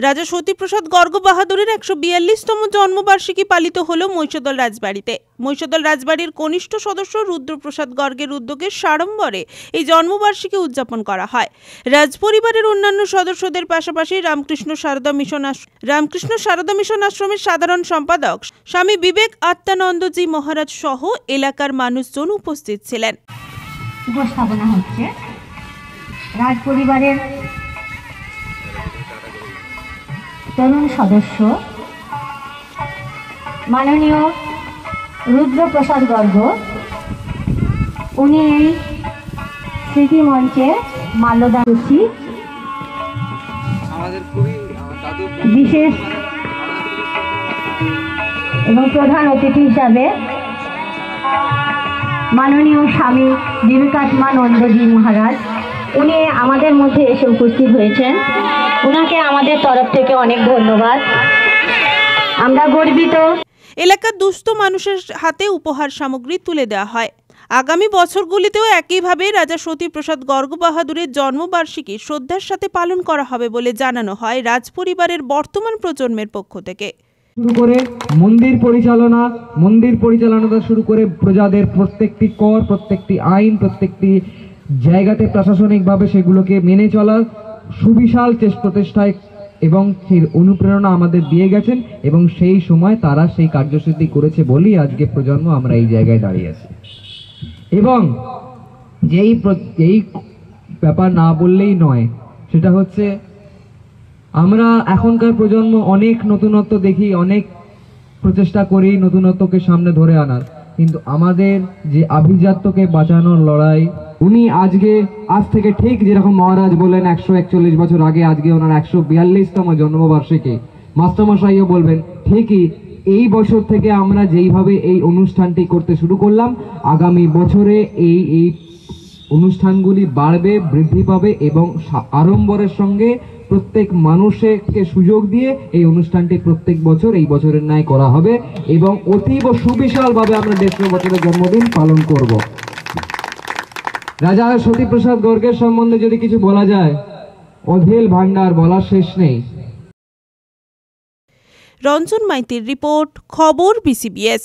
রাজা সতীপ্রসাদ গর্গ বাহাদুরের ১৪২তম জন্মবার্ষিকী পালিত হল মহিষাদল রাজবাড়িতে। মহিষাদল রাজবাড়ির কনিষ্ঠ সদস্য রুদ্রপ্রসাদ গর্গের উদ্যোগে সাড়ম্বরে এই জন্মবার্ষিকী উদযাপন করা হয়। রাজপরিবারের অন্যান্য সদস্যদের পাশাপাশি রামকৃষ্ণ সারদা মিশন আশ্রমের সাধারণ সম্পাদক স্বামী বিবেক আত্মানন্দজি মহারাজ সহ এলাকার মানুষজন উপস্থিত ছিলেন। উপস্থাপনা হচ্ছে রাজপরিবারের তরুণ সদস্য মাননীয় রুদ্রপ্রসাদ গর্গ। উনি এই স্মৃতি মঞ্চে মাল্যদান উচিত বিশেষ এবং প্রধান অতিথি হিসাবে মাননীয় স্বামী বিবেকাত্মানন্দজি মহারাজ উনি আমাদের মধ্যে এসে উপস্থিত হয়েছেন। ওনাকে আমাদের তরফ থেকে অনেক ধন্যবাদ। আমরা গর্বিত। এলাকার দুস্থ মানুষের হাতে উপহার সামগ্রী তুলে দেওয়া হয়। আগামী বছরগুলিতেও একইভাবে রাজা সতীপ্রসাদ গর্গ বাহাদুরের জন্মবার্ষিকী শ্রদ্ধার সাথে পালন করা হবে বলে জানানো হয় রাজপরিবারের বর্তমান প্রজন্মের পক্ষ থেকে। শুরু করে মন্দির পরিচালনা শুরু করে প্রজাদের প্রত্যেকটি কর, প্রত্যেকটি আইন, প্রত্যেকটি জায়গাতে প্রশাসনিকভাবে সেগুলোকে মেনে চলা সুবিশাল প্রচেষ্টায় এবং সেই অনুপ্রেরণা আমাদের দিয়ে গেছেন এবং সেই সময় তারা সেই কার্যসিদ্ধি করেছে বলেই আজকে প্রজন্ম আমরা এই জায়গায় দাঁড়িয়ে আছি। এবং যেই ব্যাপার না বললেই নয়, সেটা হচ্ছে আমরা এখনকার প্রজন্ম অনেক নতুনত্ব দেখি, অনেক প্রচেষ্টা করি নতুনত্বকে সামনে ধরে আনার, কিন্তু আমাদের যে আভিজাত্যকে বাঁচানোর লড়াই, উনি আজ থেকে ঠিক যেরকম মহারাজ বললেন ১৪১ বছর আগে, আজকে ওনার ১৪২তম জন্মবার্ষিকী, মাস্টারমশাইও বলবেন ঠিকই এই বছর থেকে আমরা যেইভাবে এই অনুষ্ঠানটি করতে শুরু করলাম, আগামী বছরে এই অনুষ্ঠানগুলি বাড়বে, বৃদ্ধি পাবে এবং আড়ম্বরের সঙ্গে প্রত্যেক মানুষকে সুযোগ দিয়ে এই অনুষ্ঠানটি প্রত্যেক বছর এই বছরের ন্যায় করা হবে এবং অতীব সুবিশালভাবে আমরা ১৫০ বছরের জন্মদিন পালন করব। রাজা সতীপ্রসাদ গর্গের সম্বন্ধে যদি কিছু বলা যায়, অঢেল ভান্ডার, বলার শেষ নেই। রঞ্জন মাইতির রিপোর্ট, খবর BCBS।